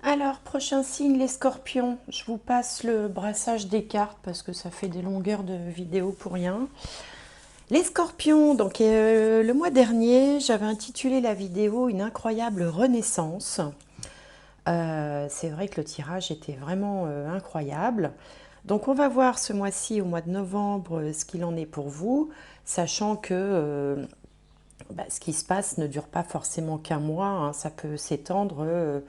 Alors, prochain signe, les scorpions. Je vous passe le brassage des cartes parce que ça fait des longueurs de vidéo pour rien. Les scorpions, donc le mois dernier, j'avais intitulé la vidéo Une incroyable renaissance. C'est vrai que le tirage était vraiment incroyable. Donc on va voir ce mois-ci, au mois de novembre, ce qu'il en est pour vous, sachant que ce qui se passe ne dure pas forcément qu'un mois, hein, ça peut s'étendre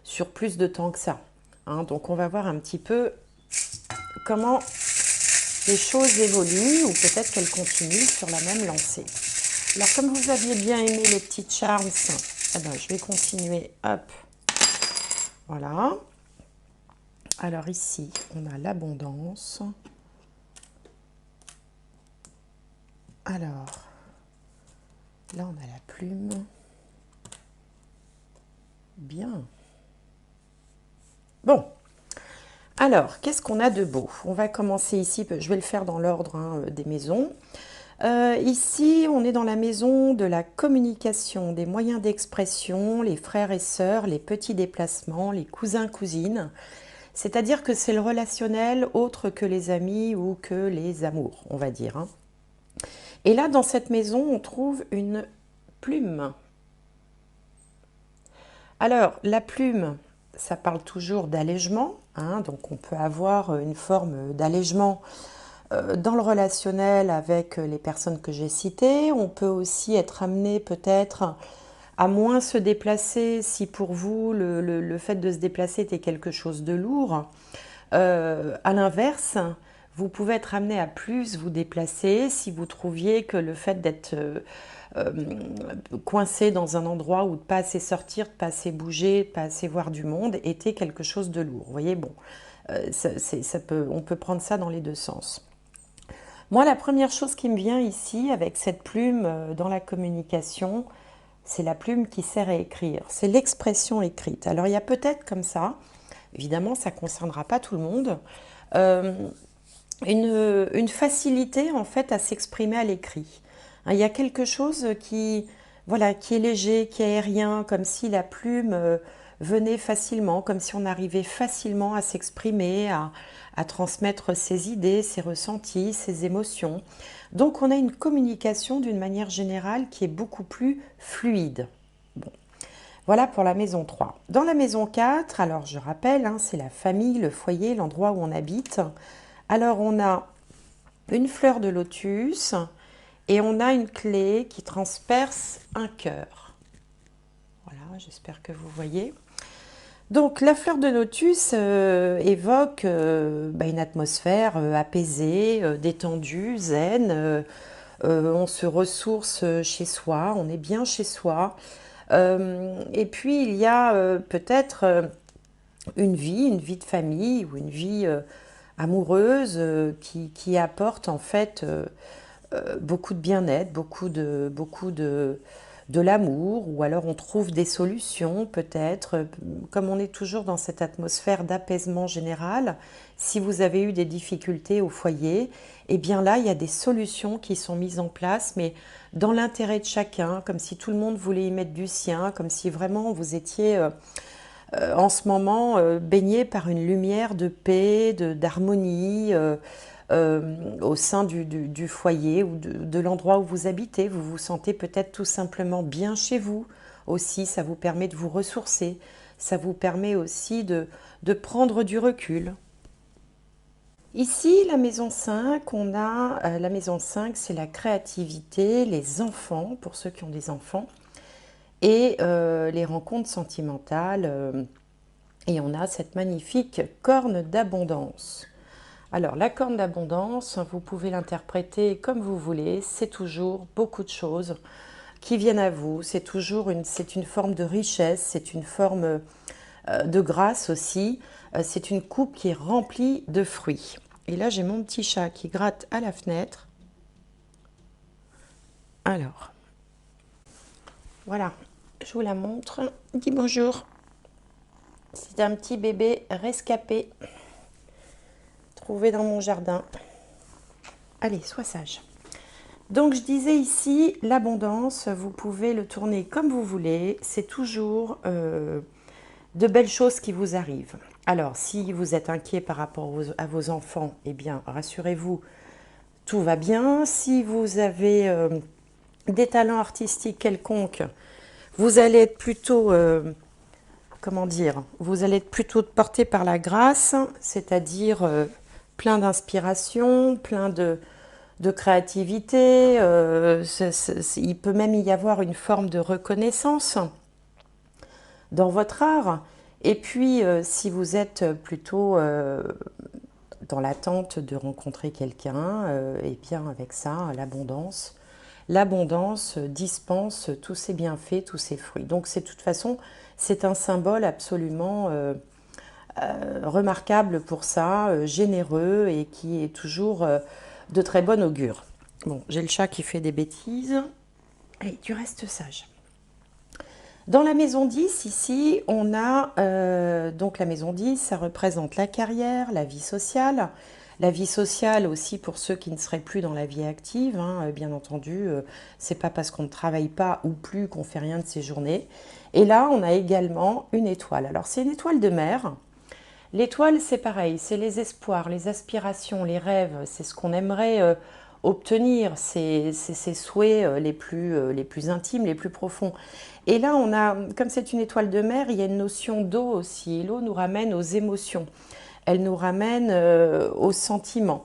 sur plus de temps que ça. Hein. Donc on va voir un petit peu comment les choses évoluent ou peut-être qu'elles continuent sur la même lancée. Alors comme vous aviez bien aimé les petits charms, eh ben, je vais continuer. Hop, voilà. Alors ici, on a l'abondance. Alors, là on a la plume. Bien. Bon. Alors, qu'est-ce qu'on a de beau? On va commencer ici, je vais le faire dans l'ordre des maisons. Ici, on est dans la maison de la communication, des moyens d'expression, les frères et sœurs, les petits déplacements, les cousins-cousines. C'est-à-dire que c'est le relationnel autre que les amis ou que les amours, on va dire. Hein. Et là, dans cette maison, on trouve une plume. Alors, la plume, ça parle toujours d'allègement, hein, donc on peut avoir une forme d'allègement dans le relationnel avec les personnes que j'ai citées. On peut aussi être amené peut-être à moins se déplacer si pour vous le fait de se déplacer était quelque chose de lourd. À l'inverse, vous pouvez être amené à plus vous déplacer si vous trouviez que le fait d'être coincé dans un endroit où de pas assez sortir, de pas assez bouger, de pas assez voir du monde était quelque chose de lourd. Vous voyez, bon, on peut prendre ça dans les deux sens. Moi, la première chose qui me vient ici avec cette plume dans la communication, c'est la plume qui sert à écrire. C'est l'expression écrite. Alors, il y a peut-être comme ça, évidemment, ça ne concernera pas tout le monde, euh, une facilité en fait à s'exprimer à l'écrit. Hein, il y a quelque chose voilà, qui est léger, qui est aérien, comme si la plume venait facilement, comme si on arrivait facilement à s'exprimer, à transmettre ses idées, ses ressentis, ses émotions. Donc on a une communication d'une manière générale qui est beaucoup plus fluide. Bon. Voilà pour la maison 3. Dans la maison 4, alors je rappelle, hein, c'est la famille, le foyer, l'endroit où on habite. Alors on a une fleur de lotus et on a une clé qui transperce un cœur. Voilà, j'espère que vous voyez. Donc la fleur de lotus évoque une atmosphère apaisée, détendue, zen. On se ressource chez soi, on est bien chez soi. Et puis il y a peut-être une vie de famille ou une vie amoureuse qui apporte en fait beaucoup de bien-être, de l'amour, ou alors on trouve des solutions peut-être, comme on est toujours dans cette atmosphère d'apaisement général, si vous avez eu des difficultés au foyer, eh bien là il y a des solutions qui sont mises en place, mais dans l'intérêt de chacun, comme si tout le monde voulait y mettre du sien, comme si vraiment vous étiez en ce moment baigné par une lumière de paix, d'harmonie, au sein du foyer ou de l'endroit où vous habitez. Vous vous sentez peut-être tout simplement bien chez vous aussi, ça vous permet de vous ressourcer, ça vous permet aussi de prendre du recul. Ici, la maison 5, on a la maison 5, c'est la créativité, les enfants, pour ceux qui ont des enfants, et les rencontres sentimentales. Et on a cette magnifique corne d'abondance. Alors la corne d'abondance, vous pouvez l'interpréter comme vous voulez, c'est toujours beaucoup de choses qui viennent à vous, c'est une forme de richesse, c'est une forme de grâce aussi, c'est une coupe qui est remplie de fruits. Et là j'ai mon petit chat qui gratte à la fenêtre. Alors, voilà, je vous la montre. Dis bonjour. C'est un petit bébé rescapé, trouvé dans mon jardin. Allez, sois sage. Donc je disais ici, l'abondance, vous pouvez le tourner comme vous voulez. C'est toujours de belles choses qui vous arrivent. Alors, si vous êtes inquiet par rapport à vos enfants, eh bien, rassurez-vous, tout va bien. Si vous avez des talents artistiques quelconques, vous allez être plutôt, comment dire, vous allez être plutôt porté par la grâce, c'est-à-dire plein d'inspiration, plein de créativité. Il peut même y avoir une forme de reconnaissance dans votre art. Et puis, si vous êtes plutôt dans l'attente de rencontrer quelqu'un, et bien avec ça, l'abondance dispense tous ses bienfaits, tous ses fruits. Donc, de toute façon, c'est un symbole absolument remarquable pour ça, généreux et qui est toujours de très bon augure. Bon, j'ai le chat qui fait des bêtises. Allez, tu restes sage. Dans la maison 10, ici, on a, donc la maison 10, ça représente la carrière, la vie sociale. La vie sociale aussi pour ceux qui ne seraient plus dans la vie active, hein, bien entendu, c'est pas parce qu'on ne travaille pas ou plus qu'on fait rien de ses journées. Et là, on a également une étoile. Alors, c'est une étoile de mer. L'étoile, c'est pareil, c'est les espoirs, les aspirations, les rêves, c'est ce qu'on aimerait obtenir, c'est ses souhaits les plus intimes, les plus profonds. Et là, on a, comme c'est une étoile de mer, il y a une notion d'eau aussi. L'eau nous ramène aux émotions, elle nous ramène aux sentiments.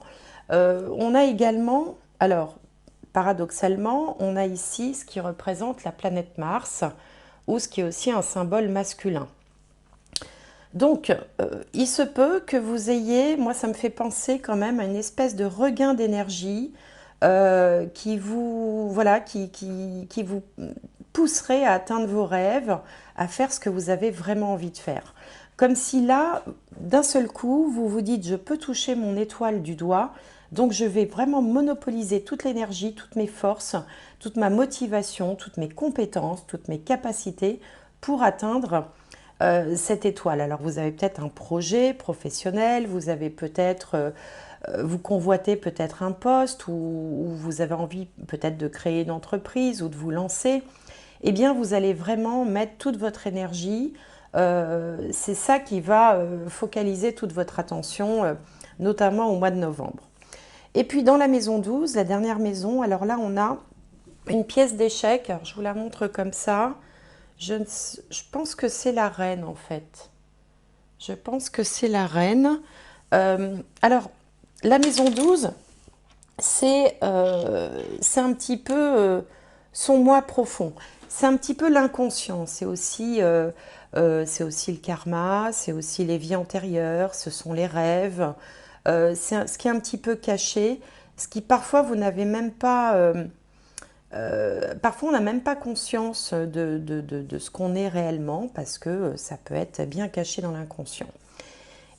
On a également, alors paradoxalement, on a ici ce qui représente la planète Mars, ou ce qui est aussi un symbole masculin. Donc, il se peut que vous ayez, moi ça me fait penser quand même à une espèce de regain d'énergie qui vous, voilà, qui vous pousserait à atteindre vos rêves, à faire ce que vous avez vraiment envie de faire. Comme si là, d'un seul coup, vous vous dites, je peux toucher mon étoile du doigt, donc je vais vraiment monopoliser toute l'énergie, toutes mes forces, toute ma motivation, toutes mes compétences, toutes mes capacités pour atteindre cette étoile. Alors vous avez peut-être un projet professionnel, vous avez peut-être, vous convoitez peut-être un poste ou vous avez envie peut-être de créer une entreprise ou de vous lancer. Eh bien vous allez vraiment mettre toute votre énergie, c'est ça qui va focaliser toute votre attention, notamment au mois de novembre. Et puis dans la maison 12, la dernière maison, alors là on a une pièce d'échec, je vous la montre comme ça. Je pense que c'est la reine en fait. Je pense que c'est la reine. Alors, la maison 12, c'est un petit peu son moi profond. C'est un petit peu l'inconscient. C'est aussi le karma, c'est aussi les vies antérieures, ce sont les rêves. C'est ce qui est un petit peu caché, ce qui parfois vous n'avez même pas... parfois, on n'a même pas conscience de ce qu'on est réellement parce que ça peut être bien caché dans l'inconscient.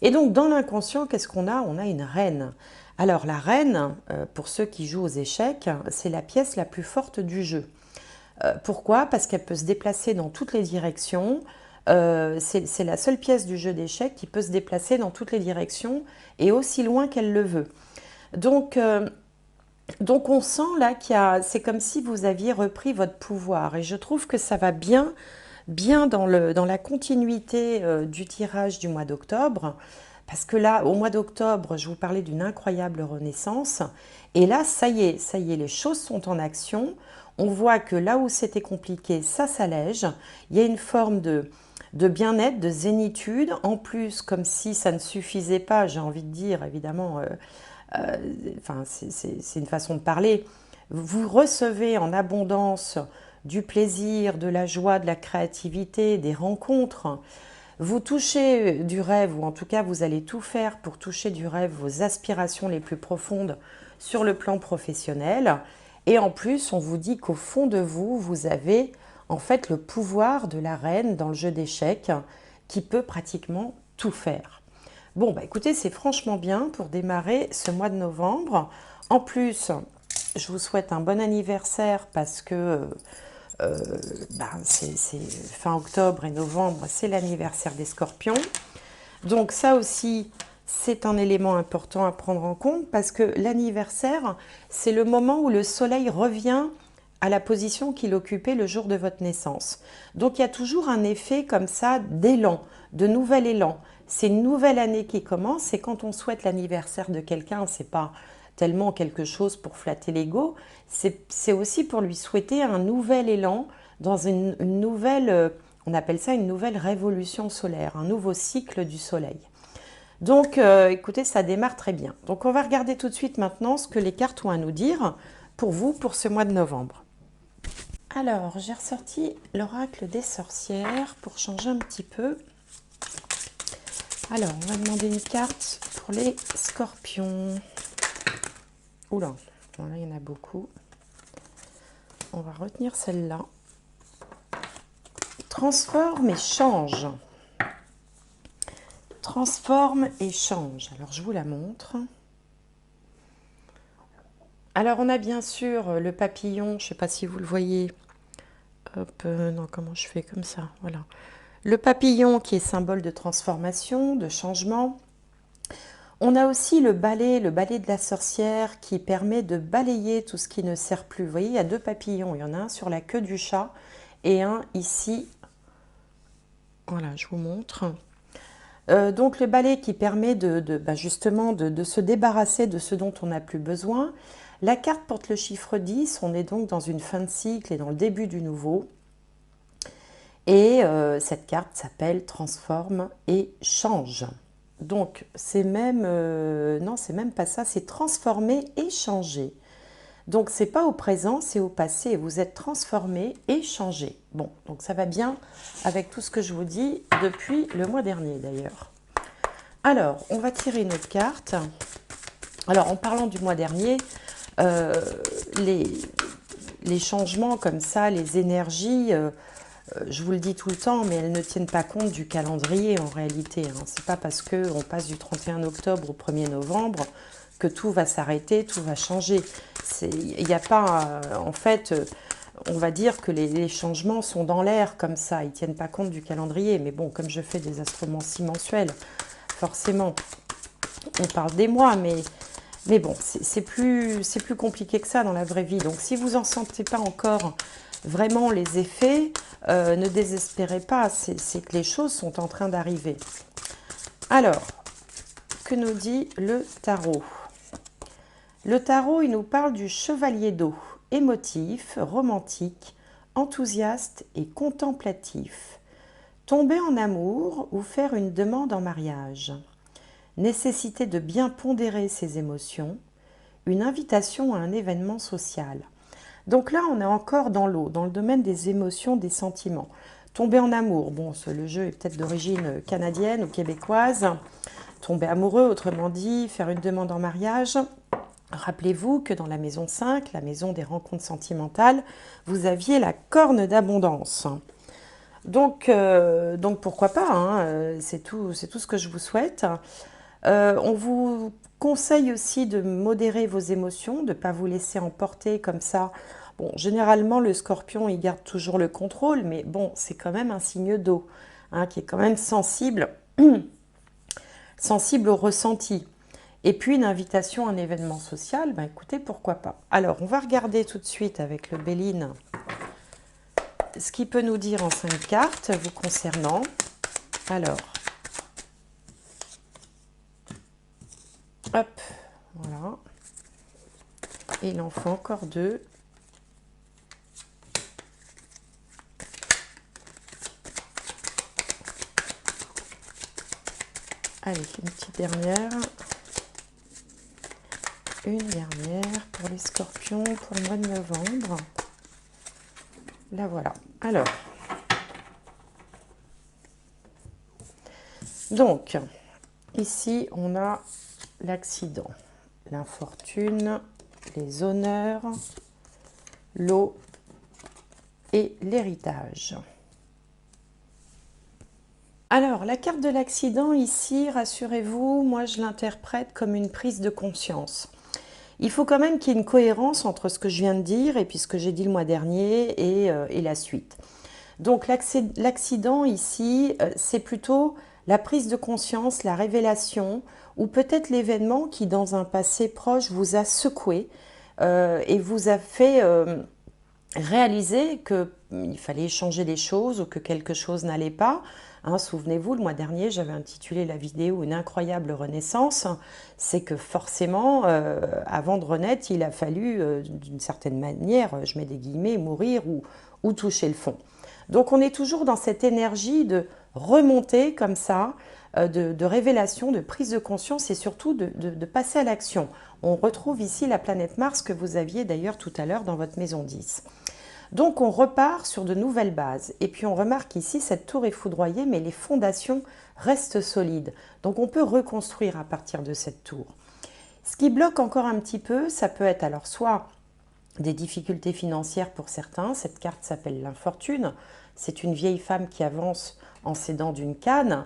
Et donc, dans l'inconscient, qu'est-ce qu'on a? On a une reine. Alors, la reine, pour ceux qui jouent aux échecs, c'est la pièce la plus forte du jeu. Pourquoi? Parce qu'elle peut se déplacer dans toutes les directions. C'est la seule pièce du jeu d'échecs qui peut se déplacer dans toutes les directions et aussi loin qu'elle le veut. Donc on sent là c'est comme si vous aviez repris votre pouvoir et je trouve que ça va bien dans la continuité du tirage du mois d'octobre parce que là, au mois d'octobre, je vous parlais d'une incroyable renaissance et là, ça y est, les choses sont en action. On voit que là où c'était compliqué, ça s'allège. Il y a une forme de bien-être, de zénitude. En plus, comme si ça ne suffisait pas, j'ai envie de dire, évidemment... enfin, c'est une façon de parler, vous recevez en abondance du plaisir, de la joie, de la créativité, des rencontres, vous touchez du rêve, ou en tout cas vous allez tout faire pour toucher du rêve vos aspirations les plus profondes sur le plan professionnel, et en plus on vous dit qu'au fond de vous, vous avez en fait le pouvoir de la reine dans le jeu d'échecs qui peut pratiquement tout faire. Bon, bah écoutez, c'est franchement bien pour démarrer ce mois de novembre. En plus, je vous souhaite un bon anniversaire parce que c'est fin octobre et novembre, c'est l'anniversaire des Scorpions. Donc ça aussi, c'est un élément important à prendre en compte parce que l'anniversaire, c'est le moment où le soleil revient à la position qu'il occupait le jour de votre naissance. Donc il y a toujours un effet comme ça d'élan, de nouvel élan. C'est une nouvelle année qui commence et quand on souhaite l'anniversaire de quelqu'un, c'est pas tellement quelque chose pour flatter l'ego, c'est aussi pour lui souhaiter un nouvel élan dans une nouvelle, on appelle ça une nouvelle révolution solaire, un nouveau cycle du soleil. Donc, écoutez, ça démarre très bien. Donc, on va regarder tout de suite maintenant ce que les cartes ont à nous dire pour vous, pour ce mois de novembre. Alors, j'ai ressorti l'oracle des sorcières pour changer un petit peu. Alors, on va demander une carte pour les scorpions. Oula, bon, là, il y en a beaucoup. On va retenir celle-là. Transforme et change. Transforme et change. Alors, je vous la montre. Alors, on a bien sûr le papillon. Je ne sais pas si vous le voyez. Hop, non, comment je fais comme ça? Voilà. Le papillon qui est symbole de transformation, de changement. On a aussi le balai de la sorcière qui permet de balayer tout ce qui ne sert plus. Vous voyez, il y a deux papillons. Il y en a un sur la queue du chat et un ici. Voilà, je vous montre. Donc le balai qui permet justement de se débarrasser de ce dont on n'a plus besoin. La carte porte le chiffre 10. On est donc dans une fin de cycle et dans le début du nouveau. Et cette carte s'appelle Transforme et change. Donc, c'est même, non, c'est même pas ça, c'est transformer et changer. Donc, c'est pas au présent, c'est au passé. Vous êtes transformé et changé. Bon, donc ça va bien avec tout ce que je vous dis depuis le mois dernier d'ailleurs. Alors, on va tirer une autre carte. Alors, en parlant du mois dernier, les changements comme ça, les énergies... je vous le dis tout le temps, mais elles ne tiennent pas compte du calendrier en réalité. Hein. Ce n'est pas parce qu'on passe du 31 octobre au 1er novembre que tout va s'arrêter, tout va changer. Il n'y a pas... en fait, on va dire que les changements sont dans l'air comme ça. Ils ne tiennent pas compte du calendrier. Mais bon, comme je fais des astromancies mensuelles, forcément, on parle des mois, mais bon, c'est plus compliqué que ça dans la vraie vie. Donc, si vous n'en sentez pas encore vraiment les effets, ne désespérez pas, c'est que les choses sont en train d'arriver. Alors, que nous dit le tarot? Le tarot, il nous parle du chevalier d'eau, émotif, romantique, enthousiaste et contemplatif. Tomber en amour ou faire une demande en mariage. Nécessité de bien pondérer ses émotions. Une invitation à un événement social. Donc là, on est encore dans l'eau, dans le domaine des émotions, des sentiments. Tomber en amour, bon, le jeu est peut-être d'origine canadienne ou québécoise. Tomber amoureux, autrement dit, faire une demande en mariage. Rappelez-vous que dans la maison 5, la maison des rencontres sentimentales, vous aviez la corne d'abondance. Donc pourquoi pas, hein, c'est tout ce que je vous souhaite. On vous conseille aussi de modérer vos émotions, de ne pas vous laisser emporter comme ça. Bon, généralement, le scorpion, il garde toujours le contrôle, mais bon, c'est quand même un signe d'eau, hein, qui est quand même sensible, sensible au ressenti. Et puis, une invitation à un événement social, ben écoutez, pourquoi pas. Alors, on va regarder tout de suite avec le Béline ce qu'il peut nous dire en 5 cartes vous concernant. Alors, hop, voilà. Et il en faut encore 2. Allez, une petite dernière. Une dernière pour les scorpions pour le mois de novembre. Là, voilà. Alors, donc, ici, on a l'accident, l'infortune, les honneurs, l'eau et l'héritage. Alors, la carte de l'accident ici, rassurez-vous, moi je l'interprète comme une prise de conscience. Il faut quand même qu'il y ait une cohérence entre ce que je viens de dire et puis ce que j'ai dit le mois dernier et la suite. Donc l'accident ici, c'est plutôt la prise de conscience, la révélation ou peut-être l'événement qui dans un passé proche vous a secoué et vous a fait réaliser qu'il fallait changer les choses ou que quelque chose n'allait pas. Hein, souvenez-vous, le mois dernier, j'avais intitulé la vidéo « Une incroyable renaissance ». C'est que forcément, avant de renaître, il a fallu, d'une certaine manière, je mets des guillemets, mourir ou toucher le fond. Donc on est toujours dans cette énergie de remonter comme ça, de révélation, de prise de conscience et surtout de passer à l'action. On retrouve ici la planète Mars que vous aviez d'ailleurs tout à l'heure dans votre maison 10. Donc on repart sur de nouvelles bases. Et puis on remarque ici, cette tour est foudroyée, mais les fondations restent solides. Donc on peut reconstruire à partir de cette tour. Ce qui bloque encore un petit peu, ça peut être alors soit des difficultés financières pour certains. Cette carte s'appelle l'infortune. C'est une vieille femme qui avance en s'aidant d'une canne.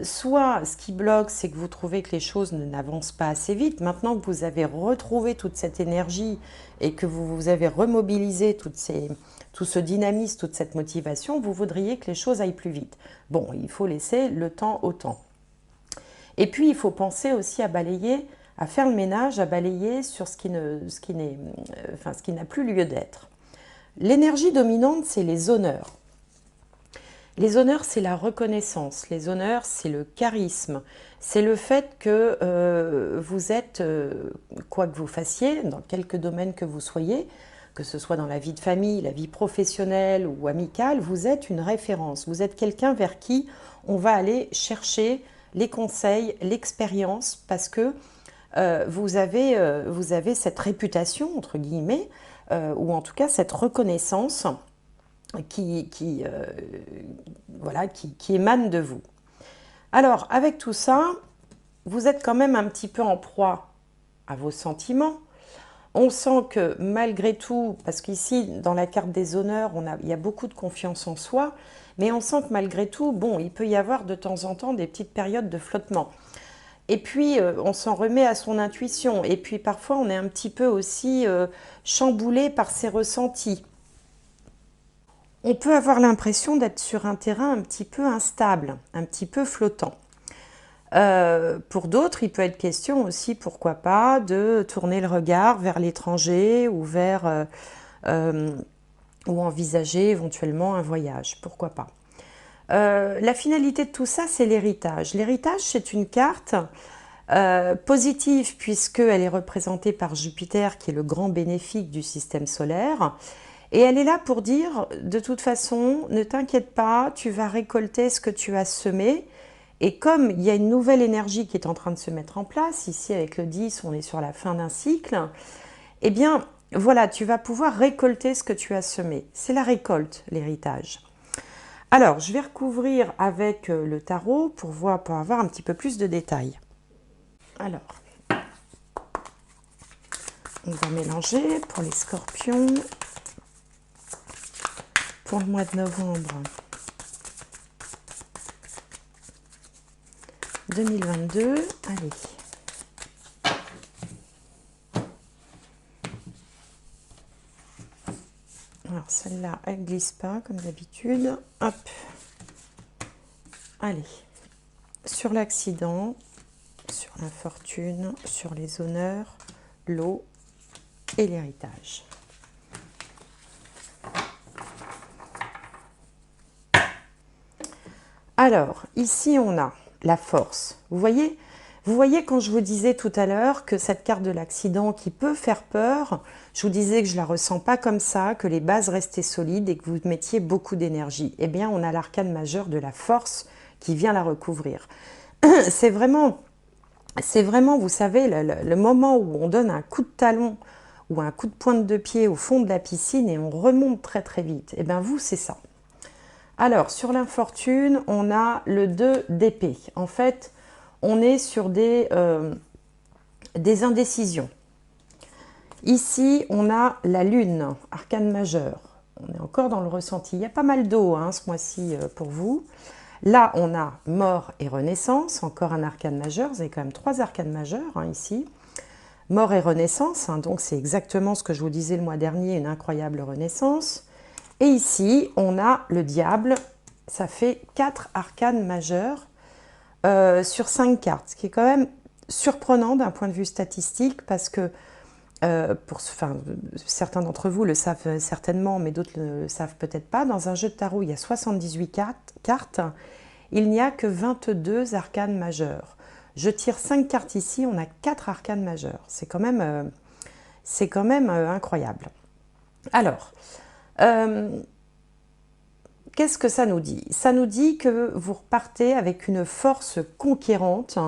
Soit ce qui bloque, c'est que vous trouvez que les choses n'avancent pas assez vite. Maintenant que vous avez retrouvé toute cette énergie et que vous avez remobilisé tout ce dynamisme, toute cette motivation, vous voudriez que les choses aillent plus vite. Bon, il faut laisser le temps au temps. Et puis, il faut penser aussi à balayer, à faire le ménage, à balayer sur ce qui n'a plus lieu d'être. L'énergie dominante, c'est les honneurs. Les honneurs, c'est la reconnaissance. Les honneurs, c'est le charisme. C'est le fait que vous êtes, quoi que vous fassiez, dans quelque domaine que vous soyez, que ce soit dans la vie de famille, la vie professionnelle ou amicale, vous êtes une référence. Vous êtes quelqu'un vers qui on va aller chercher les conseils, l'expérience, parce que vous avez cette réputation, entre guillemets, ou en tout cas cette reconnaissance qui émane de vous. Alors, avec tout ça, vous êtes quand même un petit peu en proie à vos sentiments. On sent que malgré tout, parce qu'ici, dans la carte des honneurs, il y a beaucoup de confiance en soi, mais on sent que malgré tout, bon, il peut y avoir de temps en temps des petites périodes de flottement. Et puis, on s'en remet à son intuition. Et puis, parfois, on est un petit peu aussi chamboulé par ses ressentis. On peut avoir l'impression d'être sur un terrain un petit peu instable, un petit peu flottant. Pour d'autres, il peut être question aussi, pourquoi pas, de tourner le regard vers l'étranger ou ou envisager éventuellement un voyage, pourquoi pas. La finalité de tout ça, c'est l'héritage. L'héritage, c'est une carte positive puisqu'elle est représentée par Jupiter, qui est le grand bénéfique du système solaire. Et elle est là pour dire, de toute façon, ne t'inquiète pas, tu vas récolter ce que tu as semé. Et comme il y a une nouvelle énergie qui est en train de se mettre en place, ici avec le 10, on est sur la fin d'un cycle, eh bien, voilà, tu vas pouvoir récolter ce que tu as semé. C'est la récolte, l'héritage. Alors, je vais recouvrir avec le tarot pour avoir un petit peu plus de détails. Alors, on va mélanger pour les scorpions. Pour le mois de novembre 2022, allez. Alors celle-là, elle glisse pas comme d'habitude. Hop. Allez. Sur l'accident, sur l'infortune, sur les honneurs, l'eau et l'héritage. Alors, ici, on a la force. Vous voyez quand je vous disais tout à l'heure que cette carte de l'accident qui peut faire peur, je vous disais que je ne la ressens pas comme ça, que les bases restaient solides et que vous mettiez beaucoup d'énergie. Eh bien, on a l'arcane majeur de la force qui vient la recouvrir. C'est vraiment, vous savez, le moment où on donne un coup de talon ou un coup de pointe de pied au fond de la piscine et on remonte très très vite. Eh bien, vous, c'est ça. Alors, sur l'infortune, on a le 2 d'épée. En fait, on est sur des indécisions. Ici, on a la lune, arcane majeur. On est encore dans le ressenti. Il y a pas mal d'eau ce mois-ci pour vous. Là, on a mort et renaissance, encore un arcane majeur. Vous avez quand même 3 arcanes majeurs ici. Mort et renaissance, donc c'est exactement ce que je vous disais le mois dernier, une incroyable renaissance. Et ici, on a le diable, ça fait 4 arcanes majeurs sur 5 cartes, ce qui est quand même surprenant d'un point de vue statistique, parce que enfin, certains d'entre vous le savent certainement, mais d'autres ne le savent peut-être pas. Dans un jeu de tarot, il y a 78 cartes. Il n'y a que 22 arcanes majeures. Je tire 5 cartes ici, on a 4 arcanes majeures. C'est quand même, incroyable. Alors, qu'est-ce que ça nous dit? Ça nous dit que vous repartez avec une force conquérante.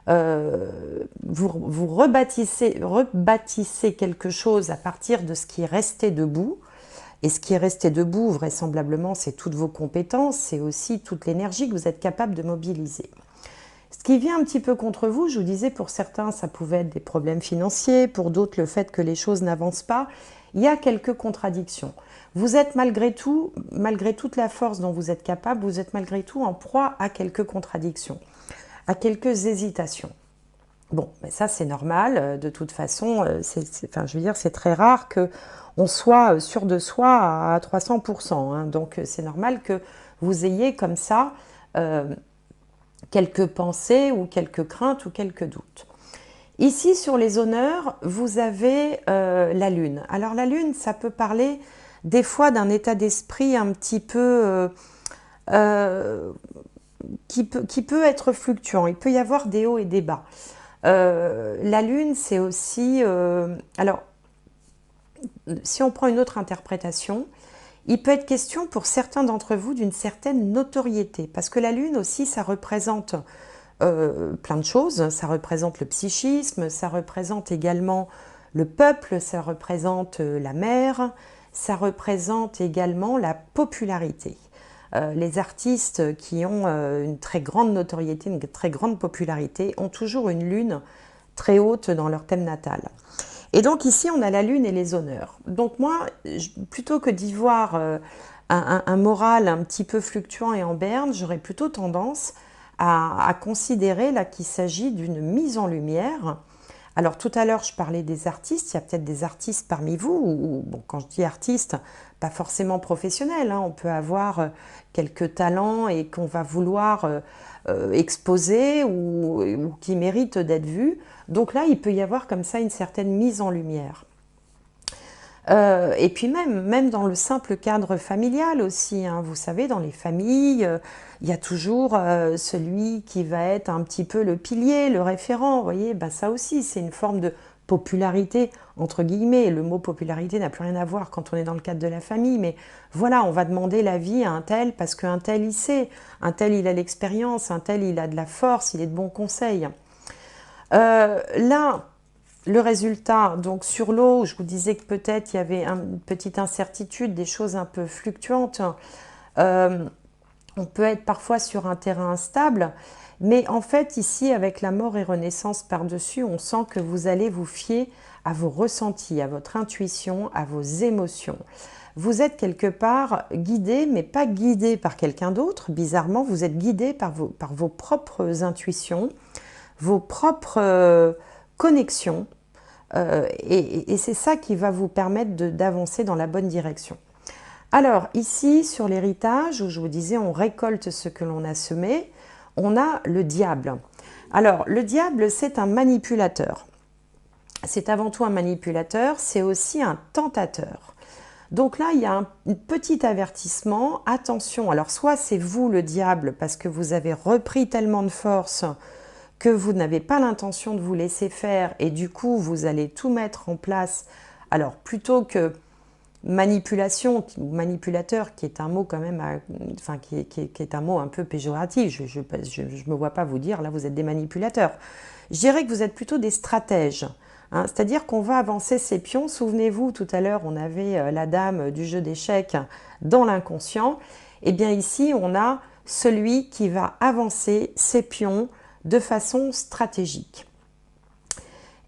Vous rebâtissez quelque chose à partir de ce qui est resté debout. Et ce qui est resté debout, vraisemblablement, c'est toutes vos compétences, c'est aussi toute l'énergie que vous êtes capable de mobiliser. Ce qui vient un petit peu contre vous, je vous disais, pour certains, ça pouvait être des problèmes financiers, pour d'autres, le fait que les choses n'avancent pas. Il y a quelques contradictions. Vous êtes malgré tout, malgré toute la force dont vous êtes capable, vous êtes malgré tout en proie à quelques contradictions, à quelques hésitations. Bon, mais ça c'est normal, de toute façon, enfin, je veux dire, c'est très rare qu'on soit sûr de soi à 300%, hein, donc c'est normal que vous ayez comme ça quelques pensées ou quelques craintes ou quelques doutes. Ici, sur les honneurs, vous avez la lune. Alors la lune, ça peut parler des fois d'un état d'esprit un petit peu... qui peut être fluctuant. Il peut y avoir des hauts et des bas. La lune, c'est aussi... alors, si on prend une autre interprétation, il peut être question pour certains d'entre vous d'une certaine notoriété, parce que la lune aussi, ça représente plein de choses. Ça représente le psychisme, ça représente également le peuple, ça représente la mer, ça représente également la popularité. Les artistes qui ont une très grande notoriété, une très grande popularité, ont toujours une lune très haute dans leur thème natal. Et donc ici, on a la lune et les honneurs. Donc moi, plutôt que d'y voir un moral un petit peu fluctuant et en berne, j'aurais plutôt tendance à considérer là qu'il s'agit d'une mise en lumière. Alors tout à l'heure, je parlais des artistes, il y a peut-être des artistes parmi vous, ou bon, quand je dis artiste, pas forcément professionnel, hein, on peut avoir quelques talents et qu'on va vouloir exposer ou qui méritent d'être vus. Donc là, il peut y avoir comme ça une certaine mise en lumière. Et puis même dans le simple cadre familial aussi, hein, vous savez, dans les familles, il y a toujours celui qui va être un petit peu le pilier, le référent, vous voyez, ben ça aussi, c'est une forme de popularité, entre guillemets. Le mot popularité n'a plus rien à voir quand on est dans le cadre de la famille, mais voilà, on va demander l'avis à un tel parce qu'un tel il sait, un tel il a l'expérience, un tel il a de la force, il est de bons conseils. Là, le résultat, donc sur l'eau, je vous disais que peut-être il y avait une petite incertitude, des choses un peu fluctuantes. On peut être parfois sur un terrain instable, mais en fait ici avec la mort et renaissance par-dessus, on sent que vous allez vous fier à vos ressentis, à votre intuition, à vos émotions. Vous êtes quelque part guidé, mais pas guidé par quelqu'un d'autre. Bizarrement, vous êtes guidé par vos propres intuitions, vos propres connexions, et c'est ça qui va vous permettre d'avancer dans la bonne direction. Alors ici, sur l'héritage, où je vous disais on récolte ce que l'on a semé, on a le diable. Alors le diable, c'est un manipulateur. C'est avant tout un manipulateur, c'est aussi un tentateur. Donc là, il y a un petit avertissement, attention, alors soit c'est vous le diable parce que vous avez repris tellement de force que vous n'avez pas l'intention de vous laisser faire et du coup vous allez tout mettre en place. Alors plutôt que manipulation ou manipulateur, qui est un mot quand même, enfin qui est un mot un peu péjoratif, je ne me vois pas vous dire là vous êtes des manipulateurs. Je dirais que vous êtes plutôt des stratèges. Hein, c'est-à-dire qu'on va avancer ses pions. Souvenez-vous, tout à l'heure, on avait la dame du jeu d'échecs dans l'inconscient. Et bien ici, on a celui qui va avancer ses pions de façon stratégique.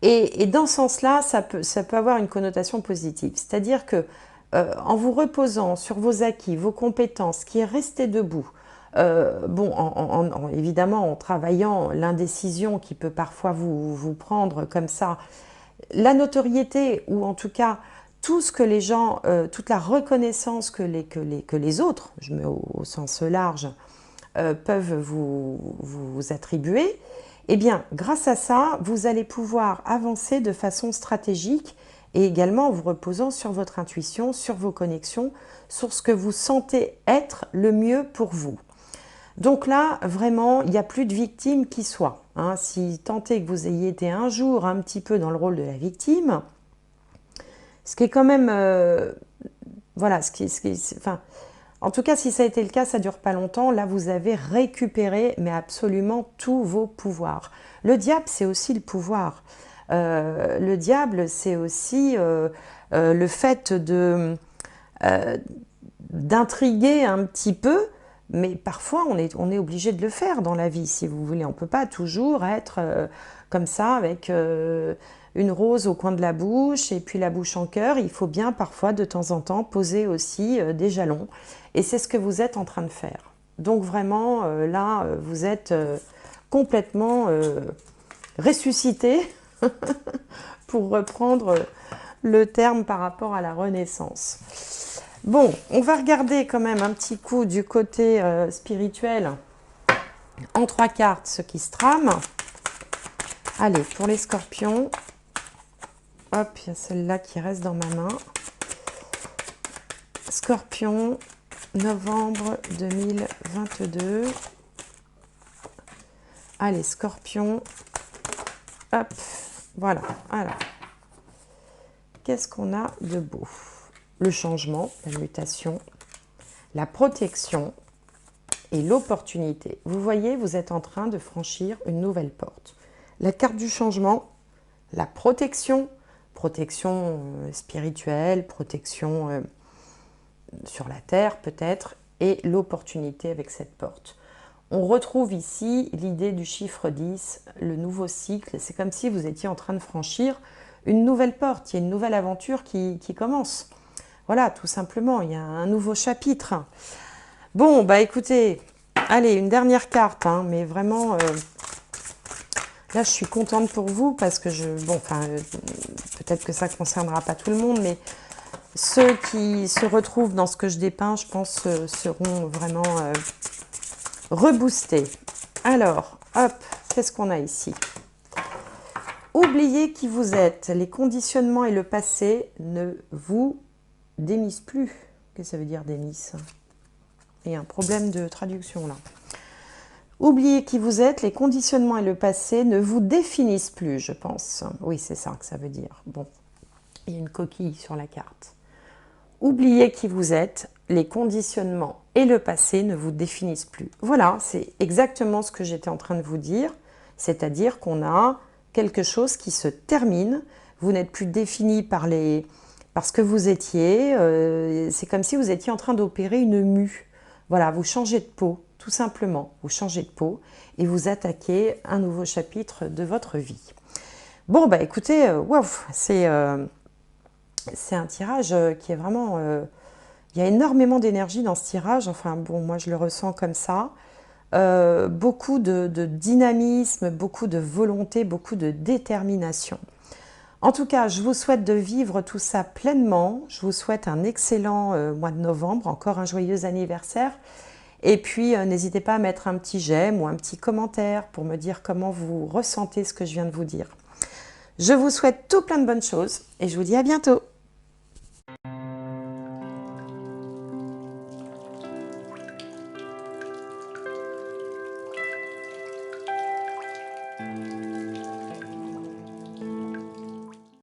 Et dans ce sens-là, ça peut avoir une connotation positive. C'est-à-dire que en vous reposant sur vos acquis, vos compétences, qui est resté debout, bon, évidemment en travaillant l'indécision qui peut parfois vous prendre comme ça, la notoriété ou en tout cas tout ce que les gens, toute la reconnaissance que les autres, je mets au sens large, peuvent vous attribuer, Eh bien, grâce à ça, vous allez pouvoir avancer de façon stratégique et également en vous reposant sur votre intuition, sur vos connexions, sur ce que vous sentez être le mieux pour vous. Donc là, vraiment, il n'y a plus de victime qui soit. Hein. Si tant est que vous ayez été un jour un petit peu dans le rôle de la victime, ce qui est quand même... voilà, enfin, en tout cas, si ça a été le cas, ça ne dure pas longtemps. Là, vous avez récupéré, mais absolument tous vos pouvoirs. Le diable, c'est aussi le pouvoir. Le diable, c'est aussi le fait de d'intriguer un petit peu, mais parfois on est obligé de le faire dans la vie, si vous voulez. On ne peut pas toujours être comme ça, avec une rose au coin de la bouche et puis la bouche en cœur. Il faut bien parfois, de temps en temps, poser aussi des jalons. Et c'est ce que vous êtes en train de faire. Donc vraiment, là, vous êtes complètement ressuscité, pour reprendre le terme par rapport à la Renaissance. Bon, on va regarder quand même un petit coup du côté spirituel en 3 cartes, ce qui se trame. Allez, pour les scorpions, hop, il y a celle-là qui reste dans ma main. Scorpion, novembre 2022. Allez, Scorpion, hop, voilà, alors. Qu'est-ce qu'on a de beau? Le changement, la mutation, la protection et l'opportunité. Vous voyez, vous êtes en train de franchir une nouvelle porte. La carte du changement, la protection, protection spirituelle, protection sur la terre peut-être, et l'opportunité avec cette porte. On retrouve ici l'idée du chiffre 10, le nouveau cycle. C'est comme si vous étiez en train de franchir une nouvelle porte, il y a une nouvelle aventure qui commence. Voilà, tout simplement, il y a un nouveau chapitre. Bon, bah écoutez, allez, une dernière carte, hein, mais vraiment, là je suis contente pour vous parce que peut-être que ça ne concernera pas tout le monde, mais ceux qui se retrouvent dans ce que je dépeins, je pense, seront vraiment reboostés. Alors, hop, qu'est-ce qu'on a ici ? Oubliez qui vous êtes. Les conditionnements et le passé ne vous démissent plus. Qu'est-ce que ça veut dire démissent? Il y a un problème de traduction là. Oubliez qui vous êtes. Les conditionnements et le passé ne vous définissent plus, je pense. Oui, c'est ça que ça veut dire. Bon, il y a une coquille sur la carte. Oubliez qui vous êtes. Les conditionnements et le passé ne vous définissent plus. Voilà, c'est exactement ce que j'étais en train de vous dire. C'est-à-dire qu'on a quelque chose qui se termine, vous n'êtes plus défini par ce que vous étiez, c'est comme si vous étiez en train d'opérer une mue. Voilà, vous changez de peau, tout simplement, vous changez de peau et vous attaquez un nouveau chapitre de votre vie. Bon, bah écoutez, waouh, c'est un tirage qui est vraiment... il y a énormément d'énergie dans ce tirage, enfin bon, moi je le ressens comme ça. Beaucoup de dynamisme, beaucoup de volonté, beaucoup de détermination. En tout cas, je vous souhaite de vivre tout ça pleinement. Je vous souhaite un excellent mois de novembre, encore un joyeux anniversaire. Et puis, n'hésitez pas à mettre un petit j'aime ou un petit commentaire pour me dire comment vous ressentez ce que je viens de vous dire. Je vous souhaite tout plein de bonnes choses et je vous dis à bientôt.